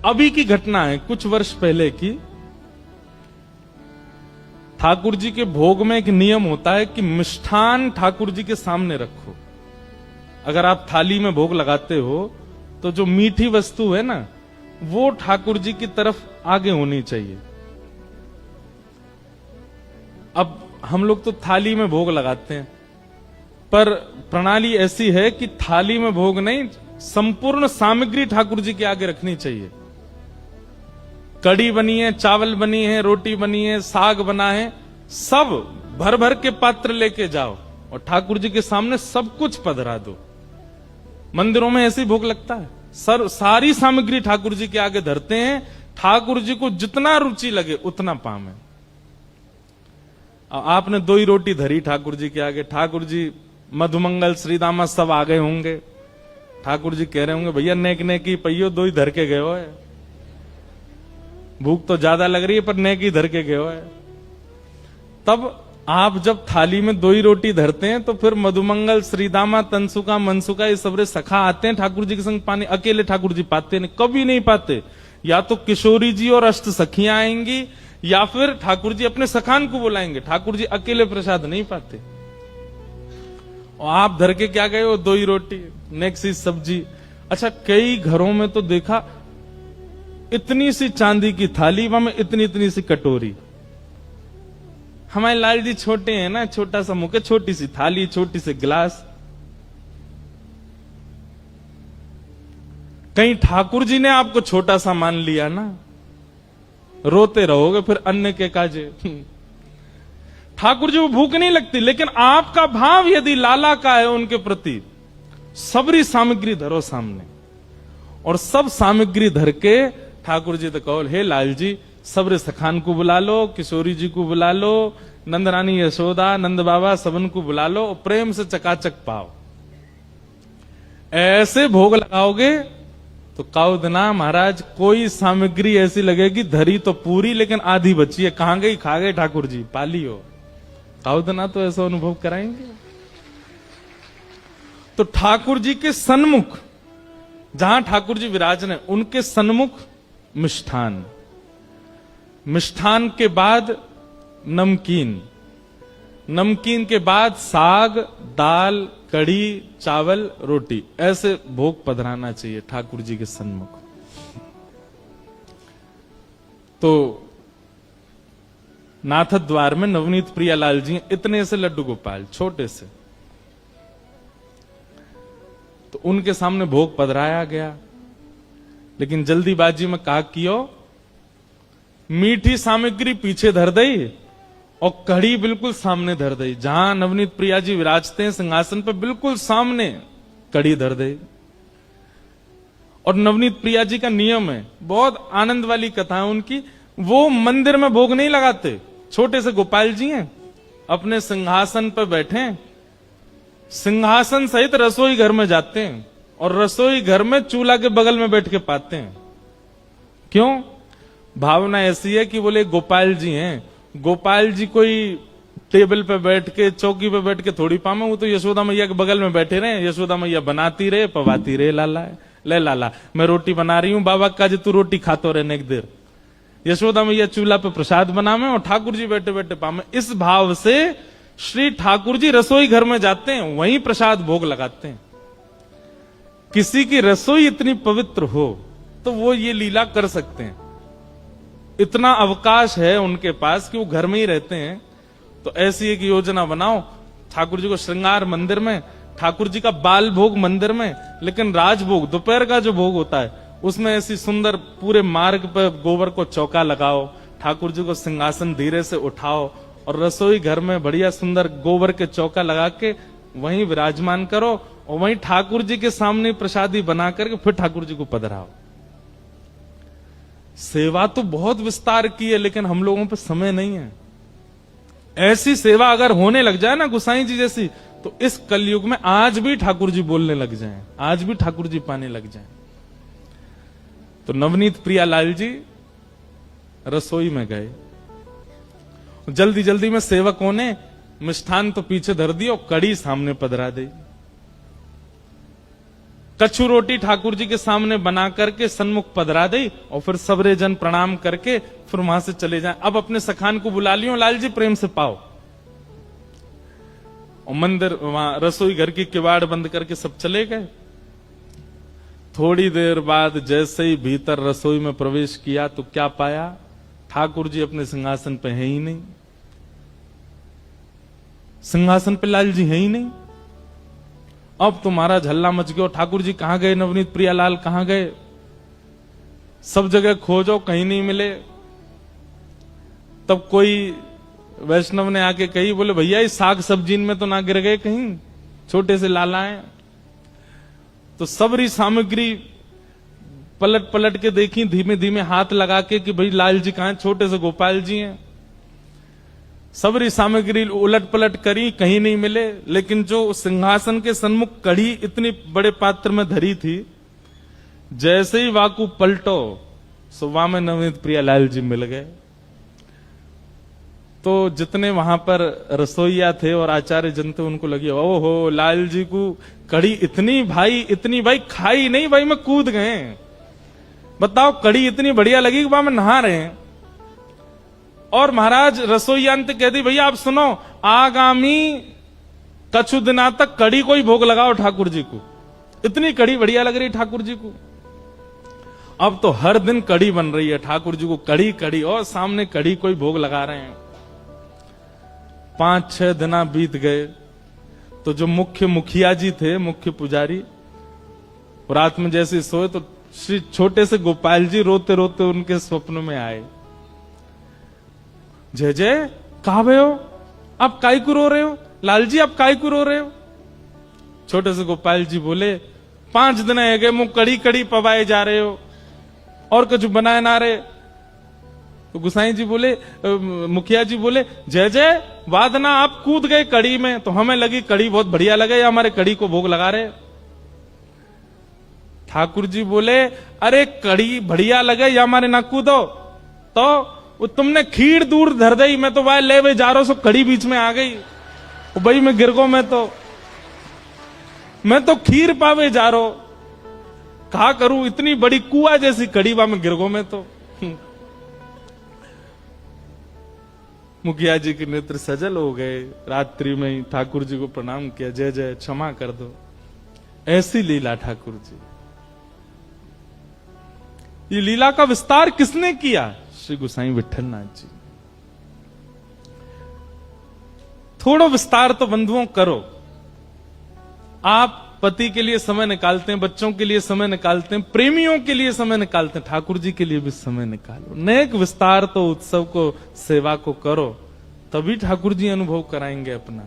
अभी की घटना है, कुछ वर्ष पहले की। ठाकुर जी के भोग में एक नियम होता है कि मिष्ठान ठाकुर जी के सामने रखो। अगर आप थाली में भोग लगाते हो तो जो मीठी वस्तु है ना, वो ठाकुर जी की तरफ आगे होनी चाहिए। अब हम लोग तो थाली में भोग लगाते हैं, पर प्रणाली ऐसी है कि थाली में भोग नहीं, संपूर्ण सामग्री ठाकुर जी के आगे रखनी चाहिए। कड़ी बनी है, चावल बनी है, रोटी बनी है, साग बना है, सब भर भर के पात्र लेके जाओ और ठाकुर जी के सामने सब कुछ पधरा दो। मंदिरों में ऐसे ही भोग लगता है, सारी सामग्री ठाकुर जी के आगे धरते हैं। ठाकुर जी को जितना रुचि लगे उतना पावे। आपने 2 ही रोटी धरी ठाकुर जी के आगे, ठाकुर जी मधुमंगल श्रीदामा सब आ गए होंगे, ठाकुर जी कह रहे होंगे भैया नेक नेकी पहियो 2 ही धर के गए हो है, भूख तो ज्यादा लग रही है पर नेकी धर के गए हो है। तब आप जब थाली में 2 ही रोटी धरते हैं तो फिर मधुमंगल श्रीदामा तनसुका मनसुका ये सबरे सखा आते हैं ठाकुर जी के संग पानी। अकेले ठाकुर जी पाते नहीं, कभी नहीं पाते। या तो किशोरी जी और अष्ट सखियां आएंगी या फिर ठाकुर जी अपने सखान को बुलाएंगे। ठाकुर जी अकेले प्रसाद नहीं पाते। और आप धर के क्या गए हो, 2 ही रोटी, नेक्स्ट सी सब्जी। अच्छा, कई घरों में तो देखा इतनी सी चांदी की थाली, वहां में इतनी इतनी सी कटोरी। हमारे लाल जी छोटे हैं ना, छोटा सा मुख, छोटी सी थाली, छोटी सी गिलास। कहीं ठाकुर जी ने आपको छोटा सा मान लिया ना, रोते रहोगे फिर अन्य के काजे। ठाकुर जी को भूख नहीं लगती, लेकिन आपका भाव यदि लाला का है उनके प्रति, सबरी सामग्री धरो सामने और सब सामग्री धर के ठाकुर जी तो कहो, हे लाल जी सबरे सखान को बुला लो, किशोरी जी को बुला लो, नंदरानी यशोदा नंद बाबा सबन को बुला लो, प्रेम से चकाचक पाओ। ऐसे भोग लगाओगे तो काउदना महाराज कोई सामग्री ऐसी लगेगी धरी तो पूरी लेकिन आधी बची है, कहां गई, खा गए ठाकुर जी, पाली हो। काउदना तो ऐसा अनुभव कराएंगे। तो ठाकुर जी के सन्मुख, जहां ठाकुर जी विराजने उनके सन्मुख मिष्ठान, मिष्ठान के बाद नमकीन, नमकीन के बाद साग, दाल, कढ़ी, चावल, रोटी, ऐसे भोग पधराना चाहिए ठाकुर जी के सन्मुख। तो नाथ द्वार में नवनीत प्रियालाल जी इतने से लड्डू गोपाल, छोटे से, तो उनके सामने भोग पधराया गया। लेकिन जल्दीबाजी में कहा कियो, मीठी सामग्री पीछे धर दई और कढ़ी बिल्कुल सामने धर दई। जहां नवनीत प्रिया जी विराजते हैं सिंहासन पर, बिल्कुल सामने कढ़ी धर दई। और नवनीत प्रिया जी का नियम है, बहुत आनंद वाली कथा है उनकी, वो मंदिर में भोग नहीं लगाते। छोटे से गोपाल जी हैं, अपने सिंहासन पर बैठे, सिंहासन सहित रसोई घर में जाते हैं और रसोई घर में चूल्हा के बगल में बैठ के पाते हैं। क्यों? भावना ऐसी है कि बोले गोपाल जी हैं, गोपाल जी कोई टेबल पे बैठ के, चौकी पे बैठ के थोड़ी पामे, वो तो यशोदा मैया के बगल में बैठे रहे, यशोदा मैया बनाती रहे, पवाती रहे, लाला ले लाला मैं रोटी बना रही हूं, बाबा का जी तू रोटी खातो रहने एक देर। यशोदा मैया चूल्हा पे प्रसाद बनावे और ठाकुर जी बैठे बैठे पामे। इस भाव से श्री ठाकुर जी रसोई घर में जाते हैं, वहीं प्रसाद भोग लगाते हैं। किसी की रसोई इतनी पवित्र हो तो वो ये लीला कर सकते हैं, इतना अवकाश है उनके पास कि वो घर में ही रहते हैं। तो ऐसी एक योजना बनाओ, ठाकुर जी को श्रृंगार मंदिर में, ठाकुर जी का बाल भोग मंदिर में, लेकिन राजभोग दोपहर का जो भोग होता है उसमें ऐसी सुंदर पूरे मार्ग पर गोबर को चौका लगाओ, ठाकुर जी को सिंहासन धीरे से उठाओ और रसोई घर में बढ़िया सुंदर गोबर के चौका लगा के वहीं विराजमान करो और वहीं ठाकुर जी के सामने प्रसादी बना करके फिर ठाकुर जी को पधराओ। सेवा तो बहुत विस्तार की है, लेकिन हम लोगों पे समय नहीं है। ऐसी सेवा अगर होने लग जाए ना गुसाई जी जैसी, तो इस कलयुग में आज भी ठाकुर जी बोलने लग जाएं, आज भी ठाकुर जी पाने लग जाएं। तो नवनीत प्रियालाल जी रसोई में गए, जल्दी जल्दी में सेवकों ने मिष्ठान तो पीछे धर दिया और कड़ी सामने पधरा दी। कछु रोटी ठाकुर जी के सामने बना करके सन्मुख पधरा दे और फिर सबरे जन प्रणाम करके फिर वहां से चले जाएं। अब अपने सखान को बुला लियो, लाल जी प्रेम से पाओ। और मंदिर वहां रसोई घर की किवाड़ बंद करके सब चले गए। थोड़ी देर बाद जैसे ही भीतर रसोई में प्रवेश किया तो क्या पाया, ठाकुर जी अपने सिंहासन पे है ही नहीं। सिंहासन पे लाल जी है ही नहीं। अब तुम्हारा झल्ला मच गया, ठाकुर जी कहां गए, नवनीत प्रियालाल कहां गए, सब जगह खोजो कहीं नहीं मिले। तब कोई वैष्णव ने आके कही, बोले भैया इस साग सब्जी में तो ना गिर गए कहीं, छोटे से लालाएं। तो सबरी सामग्री पलट पलट के देखी, धीमे धीमे हाथ लगा के कि भाई लाल जी कहां, छोटे से गोपाल जी हैं। सबरी सामग्री उलट पलट करी, कहीं नहीं मिले। लेकिन जो सिंहासन के सन्मुख कढ़ी इतनी बड़े पात्र में धरी थी, जैसे ही वाकू पलटो सुबह में नवनीत प्रियालाल जी मिल गए। तो जितने वहां पर रसोईया थे और आचार्य जन थे, उनको लगी ओहो लाल जी को कढ़ी इतनी भाई खाई नहीं भाई, मैं कूद गए। बताओ कढ़ी इतनी बढ़िया लगी कि वहां में नहा रहे हैं। और महाराज रसोईया ने कह दी, भैया आप सुनो, आगामी कछु दिना तक कढ़ी को ही भोग लगाओ ठाकुर जी को, इतनी कढ़ी बढ़िया लग रही ठाकुर जी को। अब तो हर दिन कढ़ी बन रही है ठाकुर जी को, कढ़ी कढ़ी, और सामने कढ़ी को ही भोग लगा रहे हैं। 5-6 दिन बीत गए तो जो मुख्य मुखिया जी थे, मुख्य पुजारी, रात में जैसे सोए तो श्री छोटे से गोपाल जी रोते रोते उनके स्वप्न में आए। जय जय कहा भय हो, आप काय को रो रहे हो, लाल जी आप काय को रो रहे हो। छोटे से गोपाल जी बोले, 5 दिन है गए मुंह कड़ी कड़ी पवाए जा रहे हो और कुछ बनाए ना रहे। तो गुसाई जी बोले, मुखिया जी बोले, जय जय वादना आप कूद गए कड़ी में, तो हमें लगी कड़ी बहुत बढ़िया लगे, या हमारे कड़ी को भोग लगा रहे। ठाकुर जी बोले, अरे कड़ी बढ़िया लगे या हमारे ना कूदो, तो तुमने खीर दूर धर दई, मैं तो वह ले वे जा रहा हूं, सो कड़ी बीच में आ गई भाई, मैं गिर गो, मैं तो खीर पावे जा रहा हूं, कहा करूं इतनी बड़ी कुआ जैसी कड़ी वहां में गिर गो मैं तो। मुखिया जी के नेत्र सजल हो गए, रात्रि में ही ठाकुर जी को प्रणाम किया, जय जय क्षमा कर दो। ऐसी लीला ठाकुर जी। ये लीला का विस्तार किसने किया, श्री गोसाई विठलनाथ जी। थोड़ा विस्तार तो बंधुओं करो। आप पति के लिए समय निकालते हैं, बच्चों के लिए समय निकालते हैं, प्रेमियों के लिए समय निकालते हैं, ठाकुर जी के लिए भी समय निकालो। नेक विस्तार तो उत्सव को, सेवा को करो, तभी ठाकुर जी अनुभव कराएंगे अपना।